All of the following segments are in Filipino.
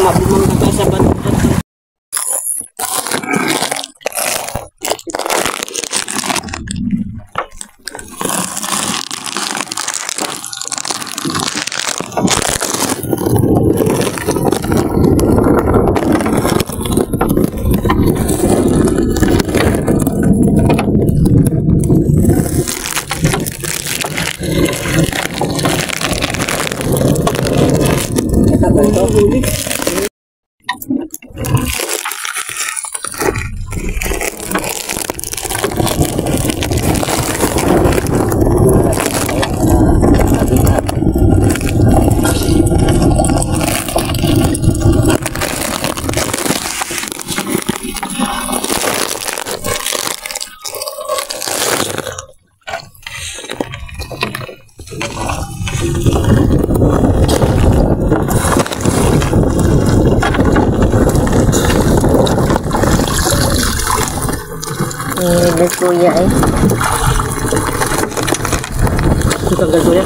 mabumang nagkasabat. Kuya eh. Tanggal kuya.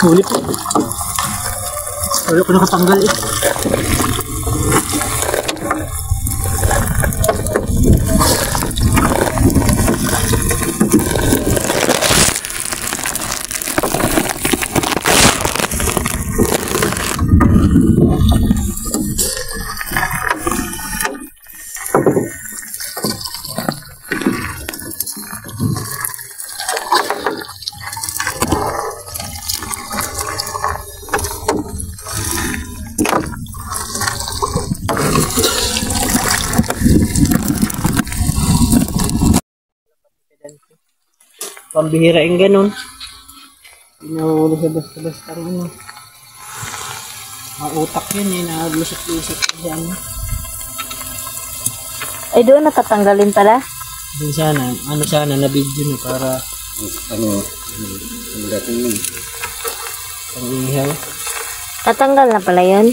Sulit po. Wala ko nakatanggal eh. Pambihira yung ganun. Pinahuli sa basta-basta ano. Ang utak yun eh, naglusot-lusot dyan. Ay doon natatanggalin pala? Doon sana, ano sana, na-video na para ang dating yun. pang-ihaw. Natanggal na pala yun?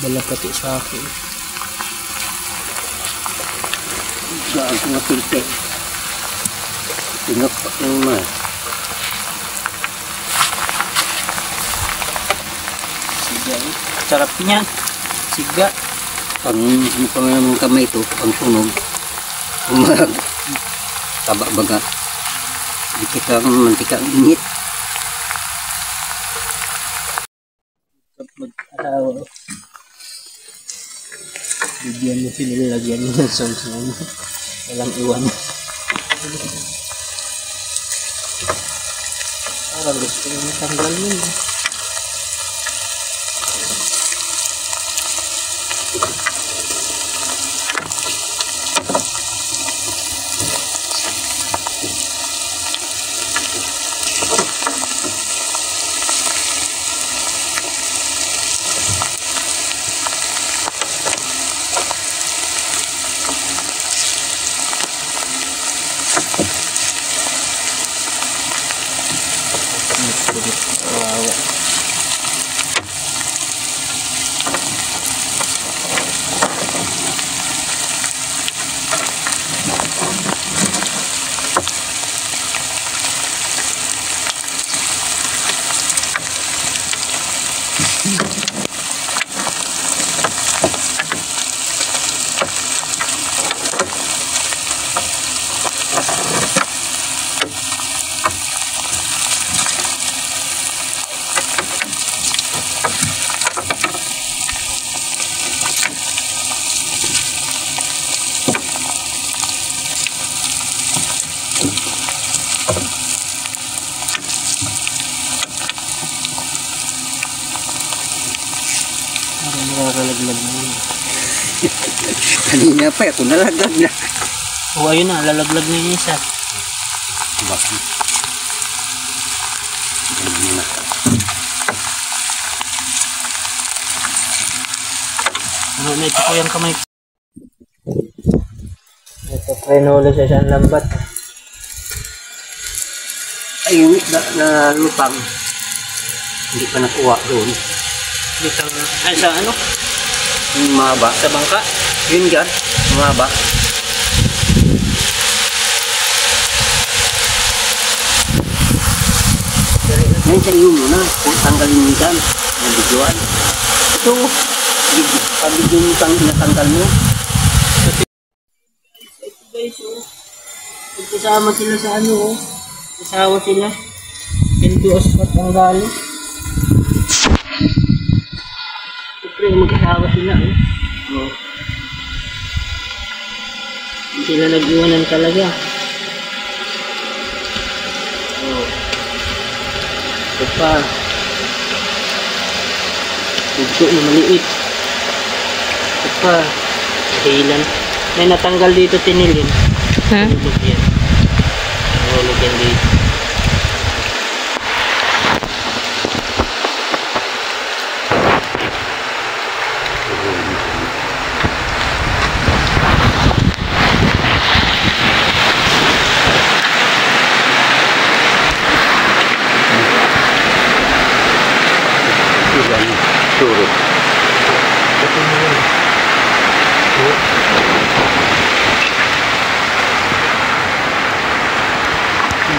Dala pati sa akin. Saan ko napilte? Tinok pa naman. Siga eh. Sarap niya. Siga. Pang mga kamay ito, pang sunog. Umag. Taba baga. Dikit ang mantika ang init. Mag-araw. Bigyan mo pinilagyan mo ng sauce mo. Walang iwan. Parang gusto nyo matanggal yun. Wow. Parang nakakalaglag na yun. Kanina pa, ako nalaglag na. O ayun na, lalaglag na yung isa. Bakit? Ano na ito ko yung kamay. Ito pre-nolo sa isang lambat. Ay, yung na lupang. Hindi pa nakuha doon. Lutang na. Ay, sa ano? Yung mahaba. Sa bangka? Yun dyan, mahaba. Ngayon sa iyo muna, kung tanggalin mo dyan, yung bigyan. Ito. Pabigyan mo kang inatanggal mo. Ito guys, oh. Kasama sila sa ano, oh. Kasawa sila. Pintuos pat ang gali. Siyempre, magkasawa sila, eh. Oh. Hindi sila nag-iwanan talaga. Oh. Ito pa. Ito na maliit. Ito pa. Hilan. May natanggal dito tinilin. Hulog yan. Hulog yan dito. Turut. Ito na yun.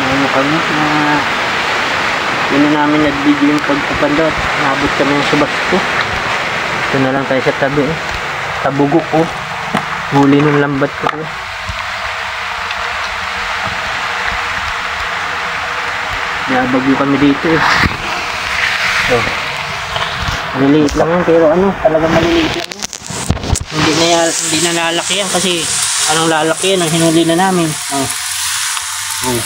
Ano kami na yun na namin nag-video yung pagpapanda at nabot kami ng subasto. Ito na lang tayo sa tabi, eh. Tabugok, oh. Huli ng lambat ko, eh. Nabagyo kami dito, eh. So, maliliit lang yan, pero ano, talagang maliliit lang yan. Hindi na lalaki yan kasi anong lalaki yan ang hinuli na namin. Oh. Oh.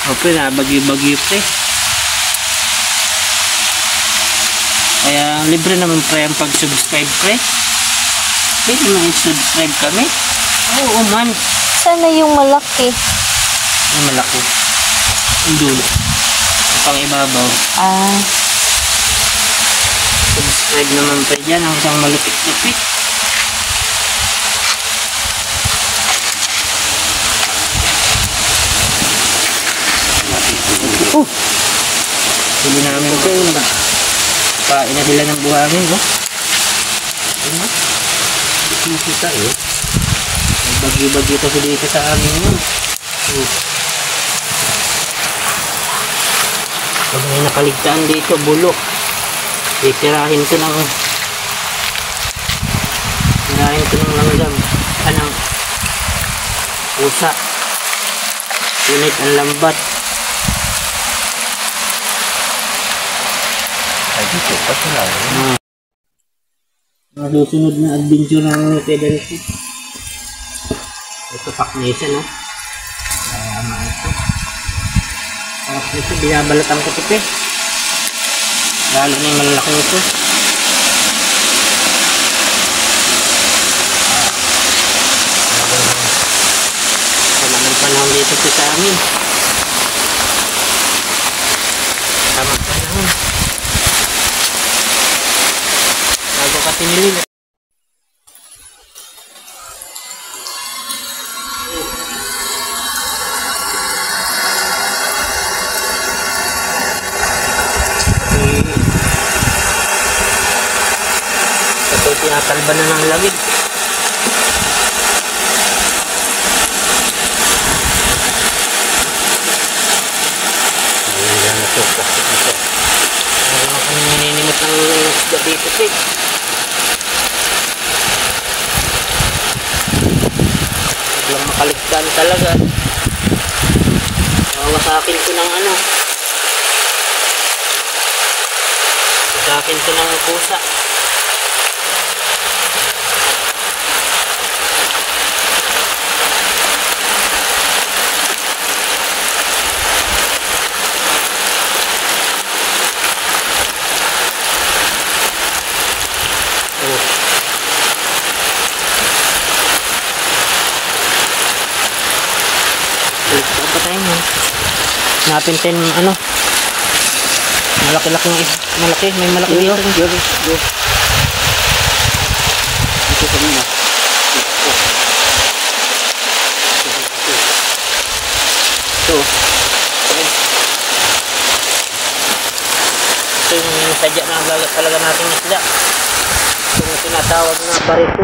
Okay, nabagyo-bagyo pre. Kaya libre naman pre ang pag-subscribe pre. Pwede mo i-subscribe kami. Oo man. Sana yung malaki. Ay malaki. Ang dulo. Ang pang ibabaw. Ah, Subscribe naman pre dyan ang isang malupit-lupit. Oh! Huli namin ito yun ba? Pain na sila ng buhangin, no? Ano? Ito makita eh. May bagyo-bagyo kasi dito sa amin yun. Pag may nakaligtaan dito, bulok. Titirahin ko ng langgam. Anang pusa. Unit ang lambat. Ay, dito pa sila eh. Mga susunod na adventure ng Fidelity. Ito paknesa, no? Tama ito. Tapos ito, binabalatan ko ito, eh. Lalo na yung malalaki nito. Wala ng panahon dito sa amin. Tamang panahon. Bago ka tinilin. Ito tinatalban na ng lamig. Ayan na ito. Plastic nito. Wala naman kami naninimot ng isda dito, eh. Biglang makaligtaan talaga. Nawasakin ko ng ano. Wasakin ko ng pusa. Patayin mo. Hanapin tayo ng ano. Malaki-laki malaki, may malaki dito. Dito kanina. Ito. Ito yung sadya na talaga nating isda. Ito yung tinatawag na barito.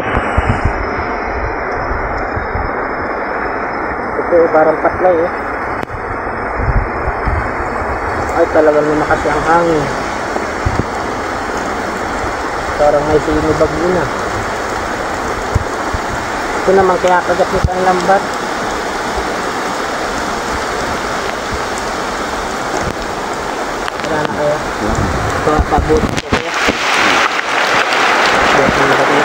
Ito parang patlay eh. Ay talagang lumakas ang hangin. Parang may sinibag yun ah. Ito naman kaya kagat nito ang lambat. Wala na kaya. Pabuti ko kaya. Buti na kaya.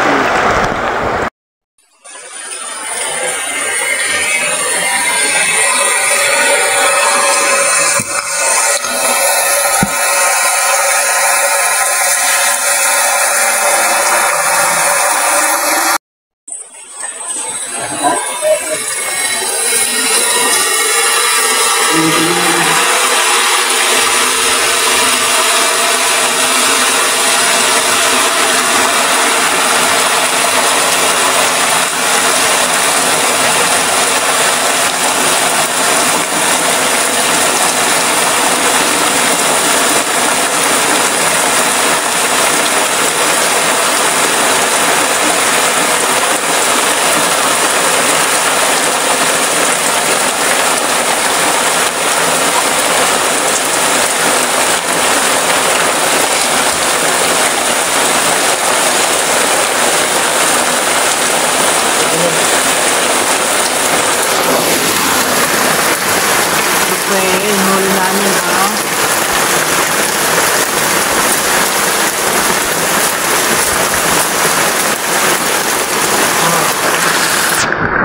Huli namin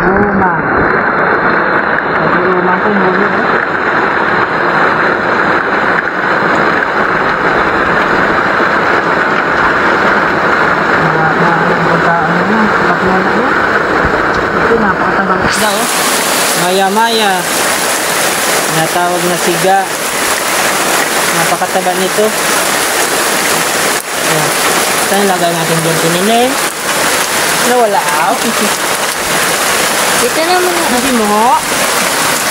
Luma. Luma ko huli Ito napakatabang isda oh. Maya-maya. Natawag na siga. Napakataba nito. Ayan. Saan lagay natin dyan tininin? Nawala out. Dito na muna. Hindi mo.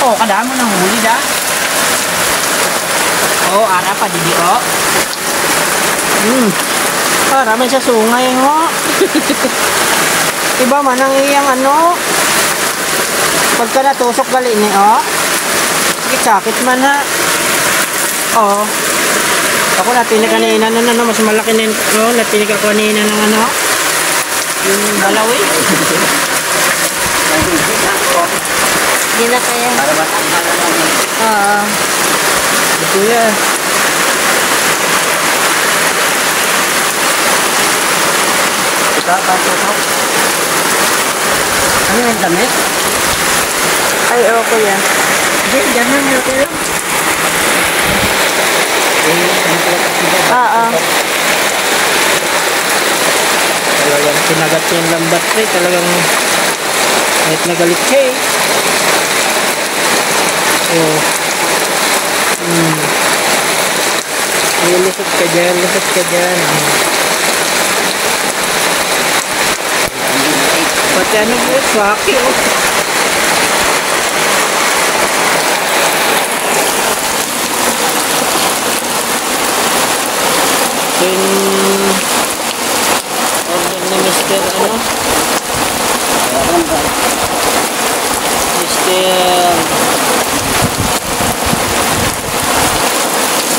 Oh, kadaan mo ng huli da. Oh, ara pa didi oh. Para may sa sungay ho. Iba man ang iyang ano. Pagka natusok gali ni oh. Sakit man ha. Oo. Ako natinig kanina na ano, mas malaki na no, natinig ako kanina ng ano. Yung balaw eh. Hindi na kaya. Para matanggal na namin. Ito yan. Ito. Ano yung damit? Ay, okay yan. Diyan na nyo kayo. Talagang sinagat siya yung lambat eh. Talagang kahit nagalit siya eh. Oh. Lusot ka dyan. Pati ano mo, swaki oh. Order ni Mr. ano?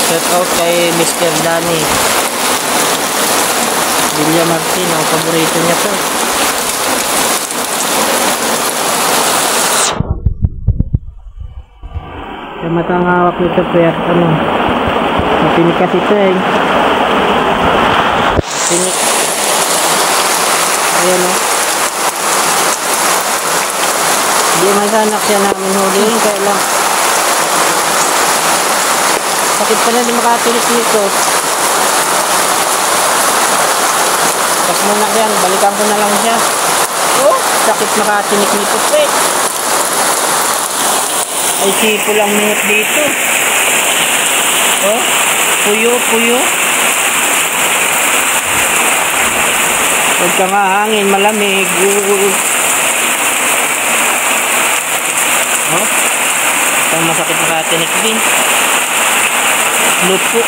Shout out kay Mr. Danny Villa Martin, ang paborito niya to. Sa matang hawak nito kaya ano, matinik kasi ito eh. Matinik. Ayan o. Hindi masanak siya namin huliin, kaya lang sakit pa na di makatinik nito. Pas muna yan, balikan ko na lang siya. Oh, sakit makatinik nito eh. Ay sipo lang minute dito. Oh. Puyo. Huwag ka nga hangin, malamig. Oh, itong masakit na katinik din. Lupo,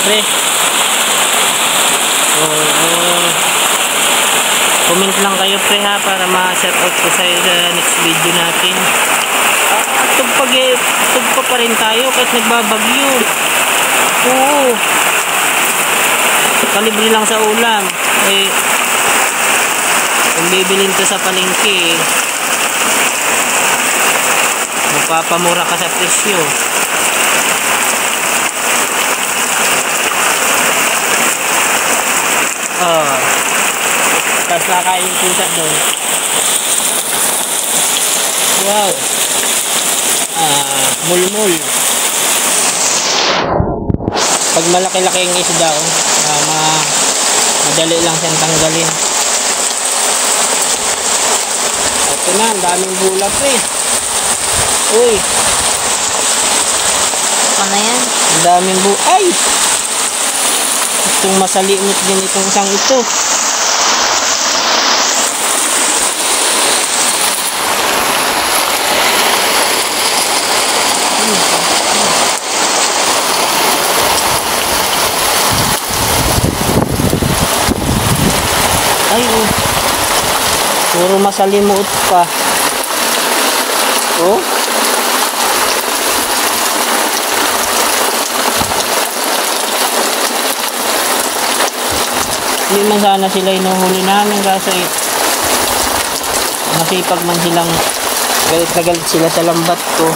pre. Comment lang kayo, pre, ha, para ma-shoutout ko sa next video natin. Tugpa pa rin tayo kahit nagbabagyo. Oo, kalibre lang sa ulam. Kung bibilin to sa palengke, magpapamura ka sa presyo. Tapos nakain yung pusa doon. Wow. Mulmul. Pag malaki-laki yung isda, madali lang siyang tanggalin. Ito na, ang daming bulap eh. Uy. Ano yan? Ang daming ay! Itong masalimot din itong isang ito. Ay, oh. Puro masalimuot pa. Oh. Hindi man sana sila inuhuli namin kasi masipag man silang galit na galit sila sa lambat ko.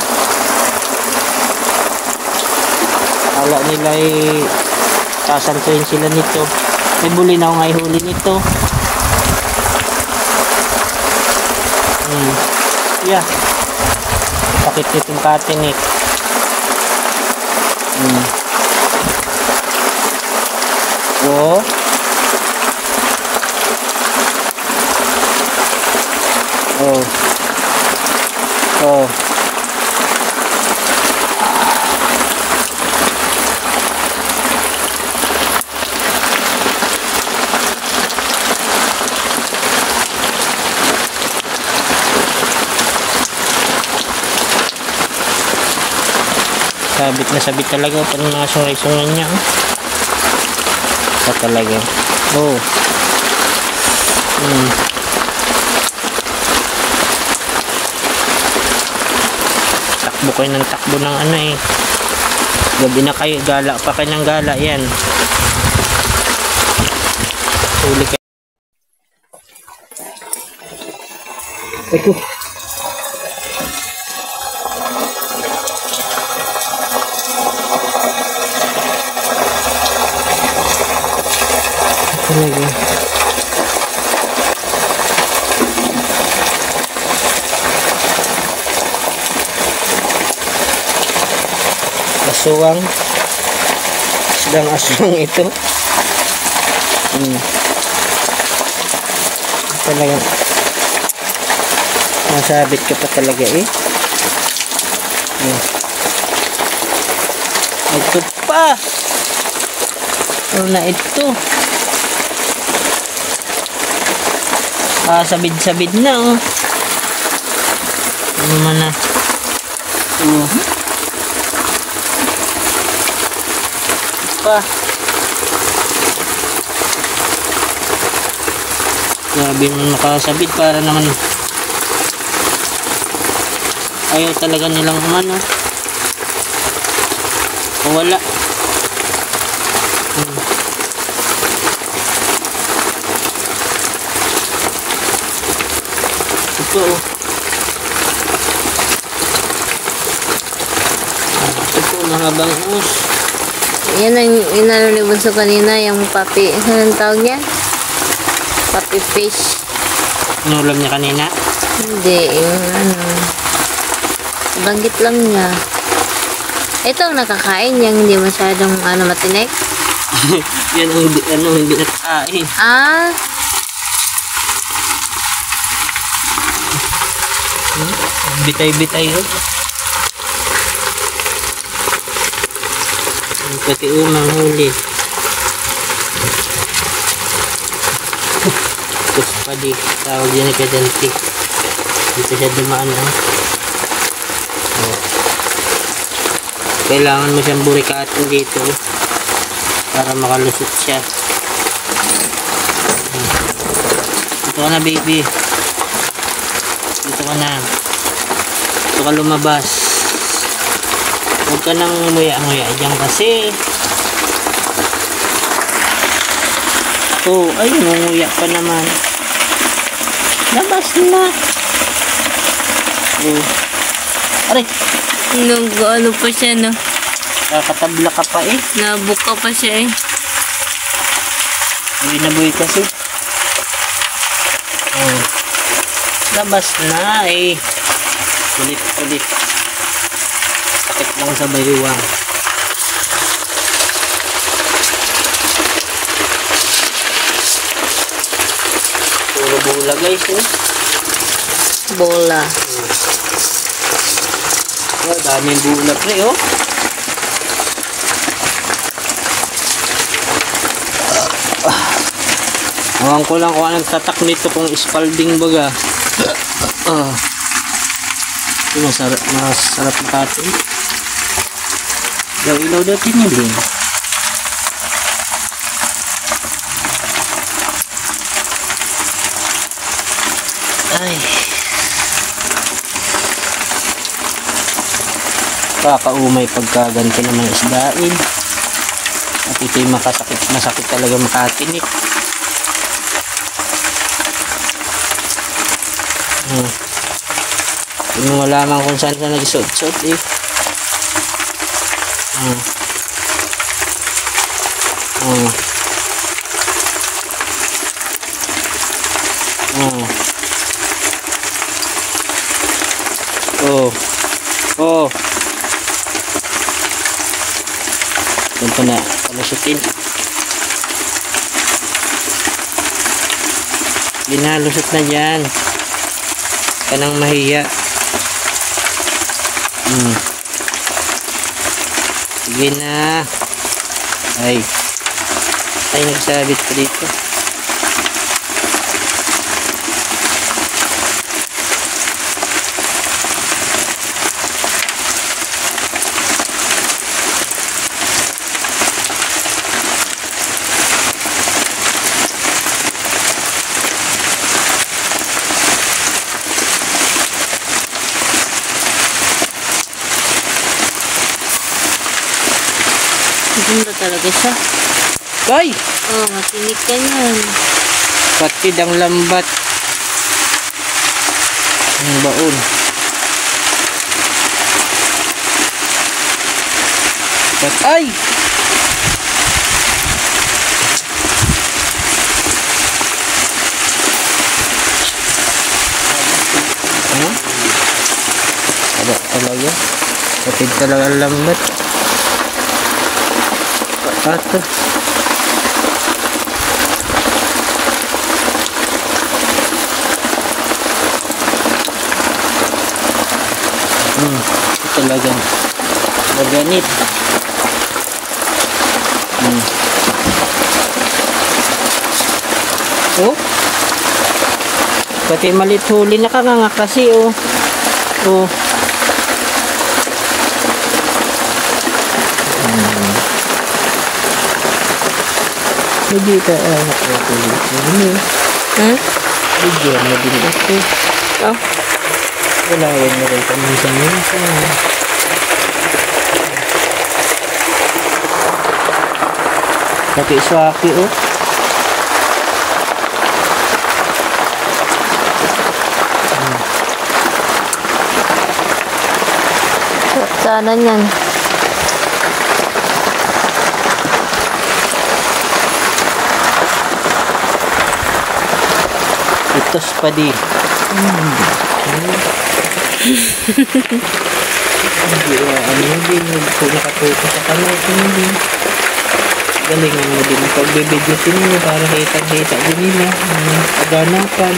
Kala nila sasantuin sila nito. May buli na ako nga ihuli nito. Yeah. Sakit nitong katinik. Oh. Oh. Sabit na sabit talaga pag nasungay-sungay niya. Ito talaga. Oh. Takbo kayo ng takbo ng ano eh. Gabi na kayo, gala pa kayo ng gala yan. Huli kayo. Ito. Talaga. Aswang. Sedang aswang ito. Talaga. Masabit ka pa talaga eh. Ito pa. Ano na ito? Sabid-sabid na oh. Ano man na. Pa. Grabe mo nakasabit para naman ayaw talaga nilang umano. Wala. Ito oh. Ito mahabang us. Yan ang inalulibon sa kanina, yung papi. Anong tawag niya? Papi fish. Inulam niya kanina? Hindi, yung ano. Banggit lang niya. Ito ang nakakain, yung hindi masyadong matinik. Yan ang hindi nakakain. Ah. Bitay-bitay oh. Pati umang huli. Tapos pa di, tawag yan kay Dante. Dito siya dumaan lang. Oh. Kailangan mo siyang burikatin dito para makalusot siya. Dito ka na, baby. Dito ka na. Dito ka lumabas. Huwag ka nang umuya-umuya dyan kasi. Oh, ay, ngunguya pa naman. Labas na. Oh. Aray. Nag-ano pa siya, no? Kakatabla ka pa eh. Nabuka pa siya eh. Buhay na buhay kasi. Oh. Labas na eh. Ulit-ulit. Sakit lang sa bayuwang. Puro bola guys eh. Bola. Oh, daming bola pre oh. Awang ko lang kung anong tatak nito kung Spalding baga. Masarap makatin. Ilaw daw tiniling. Ay. Kakaumay pagkaganti naman isdain. At ito'y masakit talaga makatinik. Hindi mo malaman kung saan siya nag-sot-sot eh. Oh. Ganito na, palusutin. Ginalusot na dyan. Kanang mahiya. Sige na. Ay, nagsabit pa dito. Maganda talaga siya. Ay! Oh, matinik ka yan. Patid ang lambat. Ang baon. Ay! Ada talaga. Patid talaga ang lambat. Ato. Talagang organic. Oh. Pati malit huli nakanganga kasi oh. Oh. Hindi ka nakatuloy. Bigyan mo din ito. Oh. Walawan mo rin paminsan-minsan. Pati swaki oh. Sana yan. Itos pa di. Hindi nakatuto sa kamay. Galingan mo din ang pagbibidyosin mo para kita-kita din nila. Paganapan.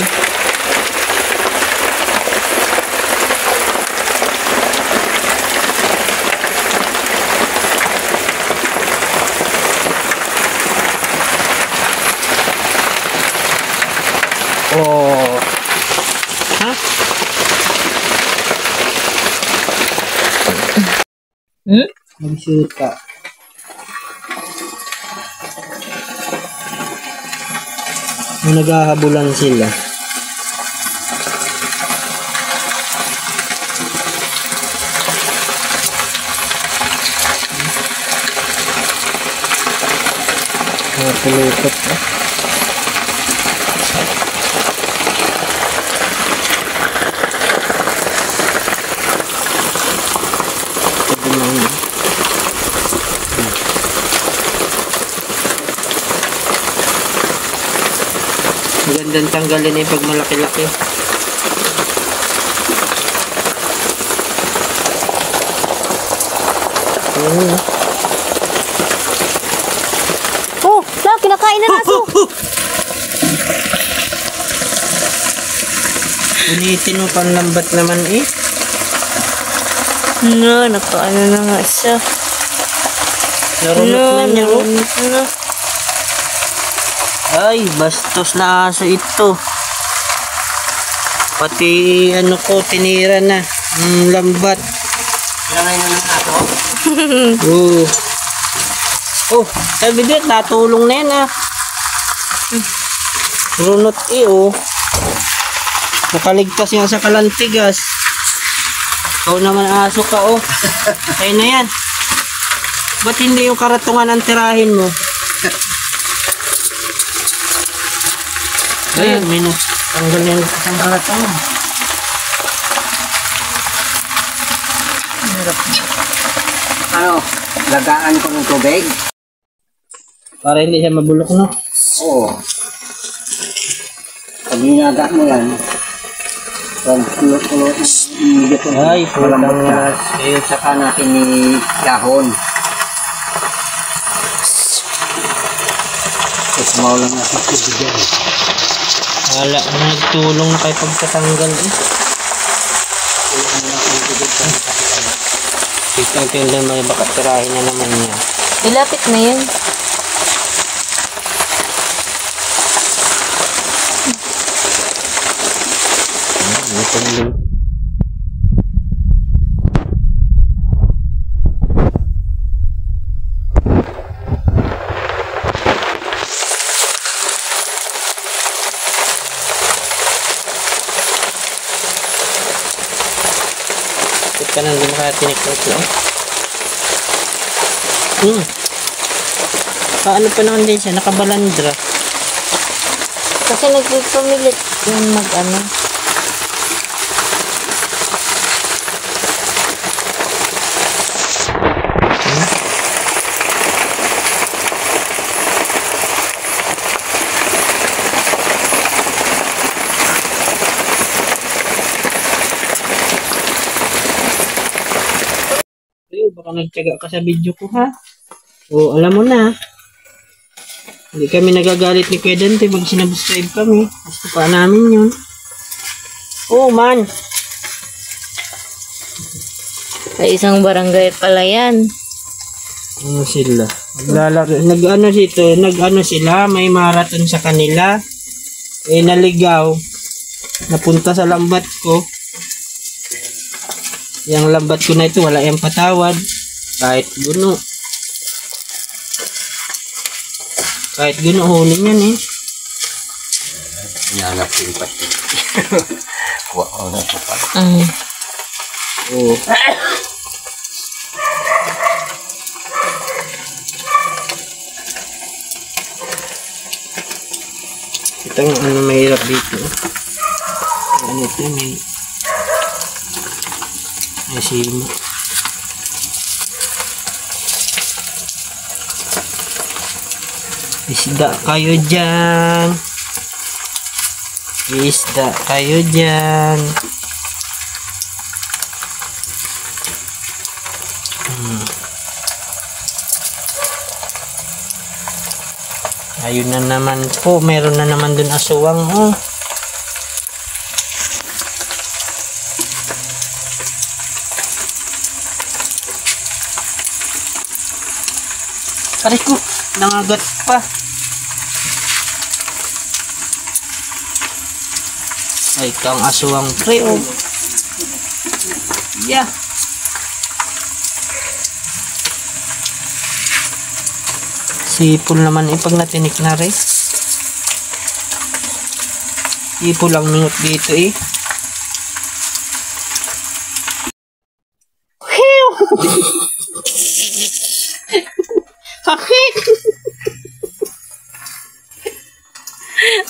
Hmm? Mag-shoot ka. May naghahabulan sila. Mga pulupot pa. Magandang tanggalin yung pag malaki-laki. Oh, la, kinakain na naso. Ulitin mo panlambat naman eh. No, nakaano na nga siya. Narunok na niya. Oh. narunok na. Ay, bastos na aso ito. Pati ano ko, tinira na. Lambat. Kailangan na ng ato. Oh. Oh, sabi din, natulong na yan ah. Runot eh oh. Nakaligtas yan sa kalantigas. Ikaw naman aso ka oh. Kaya na yan. Ba't hindi yung karatungan ang tirahin mo? Ayun, minus. Tanggal na yung isang karatungan. Ano, lagaan ko ng tubig? Para hindi siya mabulok no? Oo. Pag ninaga mo yan, pag kulo-kulo, hindi ko Ay, malambot putang na. nas. Kaya saka natin ni dahon. Tapos maulang natin tubig yan. Wala na nagtulong na kay pagkatanggal eh. Ikaw tingnan mo baka tirahin na naman niya. Ilapit na yan. Ka nang lumaki tinikot lang. Paano pa naman din siya? Nakabalandra. Kasi nagpipamilit yung mag-ano. Baka nagtyaga ka sa video ko ha. O alam mo na. Hindi kami nagagalit ni Kuya Dante pag sinubscribe kami. Gusto pa namin yun. Oh man. Sa isang barangay pala yan. Ano sila? Nag-ano sila, may marathon sa kanila. Eh naligaw. Napunta sa lambat ko. Yang lambat ko na ito, wala yung patawad. Kahit guno. Kahit guno, huli niyan eh. Hinanap yung pati. Kuha ko na ito pa. Oo. Ito ang ano mahirap dito. Ano ito, may simo. Isda kayo dyan. Isda kayo dyan. Ayun na naman po. Meron na naman dun aswang. Oh. Aray ko, nangagat pa. Ay, kang aswang pre, oh. Yeah. Sipol naman pag natinik na rin. Sipol lang mingot dito Hakit!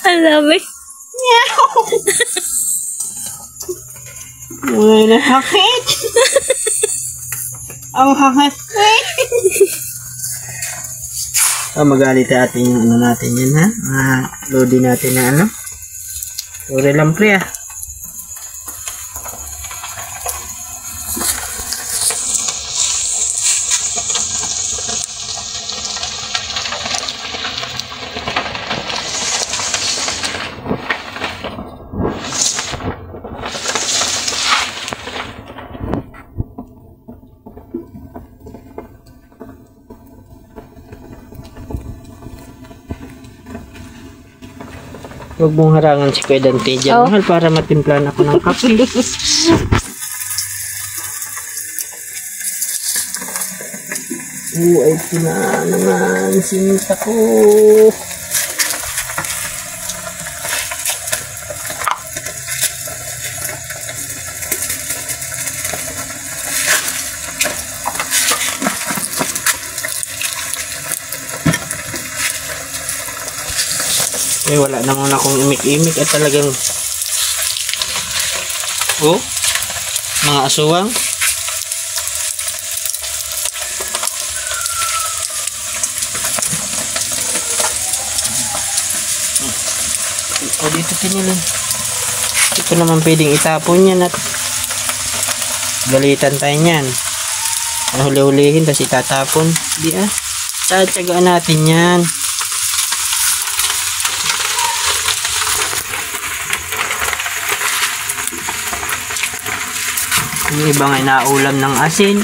Ang dami. Uy, na hakit! Ang hakit! Magalit natin yung ano natin yan ha. Loading natin na ano. Sorry lang pre Huwag mong harangan si Kuya Dante dyan, mahal, para matimplan ako ng kape. Ay, pina naman, sinita ko. Wala naman akong imik-imik at talagang mga aswang. Dito pinili. Ito naman pwedeng itapon yan at galitan tayo yan. Huli-hulihin tapos itatapon. Di tatsagaan natin yan. Yung iba nga inaulam ng asin.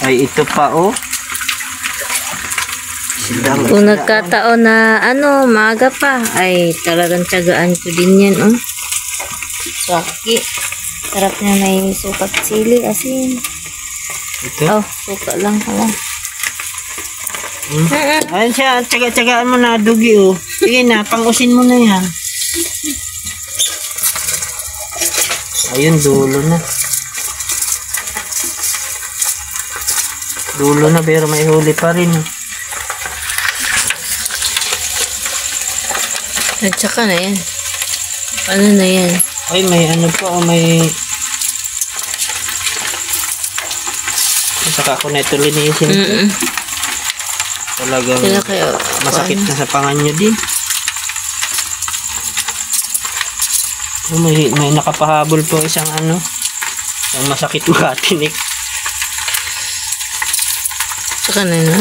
Ay ito pa Kung nagkataon na maaga pa, ay talagang tiyagaan ko din yan Swaki. Sarap na may sukat sili, asin. Ito? Suka lang pala. Ayun siya, tsaga-tsagaan mo na dugi Sige na, pang-usin mo na yan. Ayun, dulo na. Dulo na pero may huli pa rin. Nagsaka na yan. Ano na yan? Ay, may ano pa may... Saka ako na ito linisin. Talagang masakit na sa pangan nyo din. May nakapahabol po isang yung masakit makatinik. Saka na na?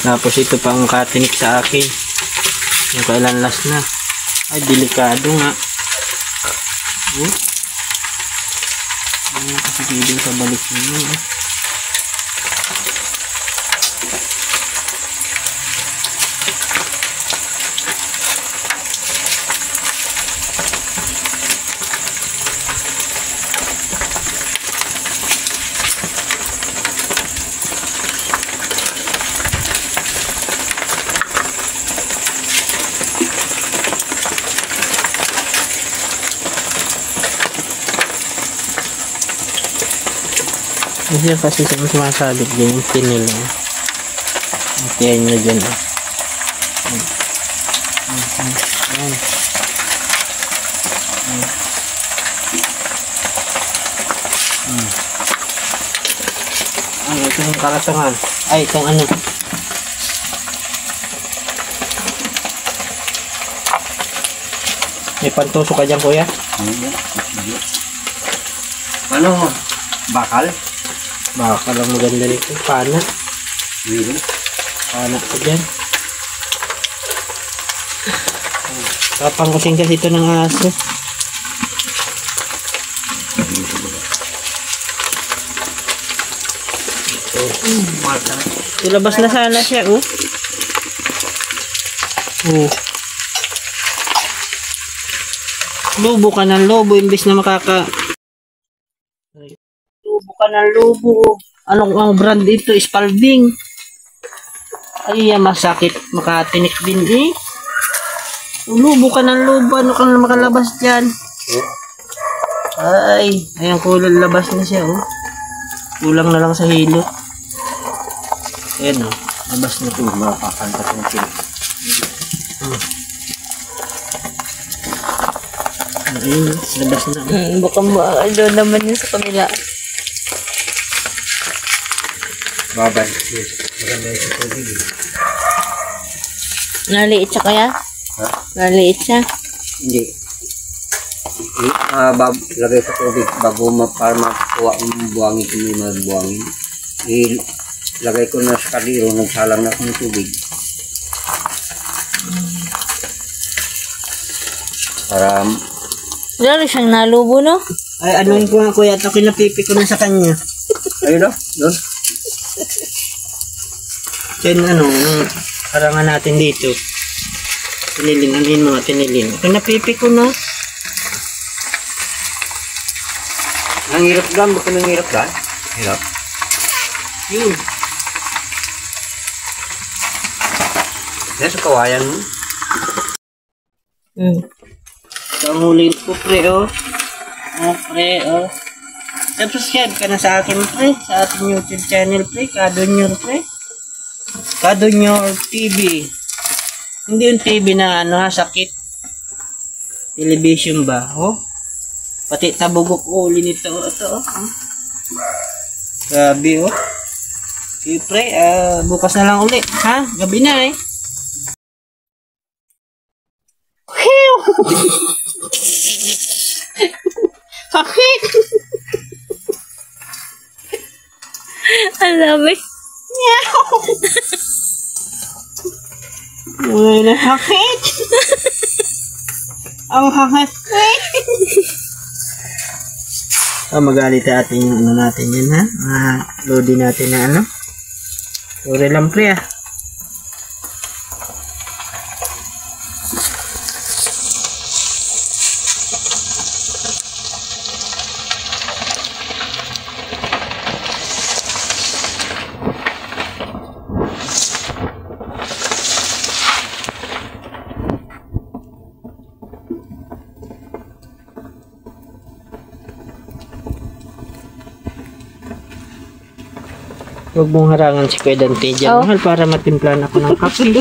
Tapos ito pa ang katinik sa akin. Yung kailan last na. Ay, delikado nga. Kasi din sa balik nyo. Kasi sumasabit dyan yung pin nila. Tiyan nyo dyan. Ito yung karatangan. Ay, itong May pantusok ka dyan, kuya? Bakal? Bakal ang maganda nito. Pana. Pana ko dyan. Tapang kasing kasi ito ng aso. Ilabas na sana siya, Lubo ka ng lobo imbes na lubo ka ng lobo. Anong ang brand ito? Spalding. Ay, masakit. Makatinik din eh. Lubo ka ng lobo. Ano kang makalabas dyan? Ay, ayan kulong labas na siya oh. Kulang na lang sa hilo. Ayan oh. Labas na ito. Mapakantas ng sila. Ayun, labas na. Baka doon naman yun sa kamila. Babay. Maganda yung tubig. Naliit siya kaya? Ha? Naliit siya? Hindi. Lagay sa tubig bago para makuha ang buwangin kung may magbuwangin. Ilagay ko na sa kaliro, nagsalang na akong tubig. Para Lalo siyang nalubo, no? Ay, anuin ko nga kuya. Ito kinapipi ko na sa kanya. ayun na, doon. Then ano, harangan natin dito. Tinilin, ano yun mga tinilin. Kinapipi ko na. Nanghirap gan, baka nanghirap gan? Hirap. Yun. Yan sa kawayan mo. So, ang huli ko, pre, oh. Pre, oh. Subscribe ka na sa akin, pre. Sa ating YouTube channel, pre. Kadonyor, pre. Kadonyor TV. Hindi yung TV na, ano ha, sakit. Television ba, oh. Pati tabugok uli nito, oh. Ito, oh. Grabe, oh. Okay, pre. Bukas na lang uli, ha? Gabi na, eh. Sakit! Ang dami. Uy, sakit! Ang sakit! Magalit natin yung ano natin yan ha. Loadin natin na ano. Sorry lang pre ah. Huwag mong harangan si Kuya Dante dyan, mahal, para matimplan ako ng kape.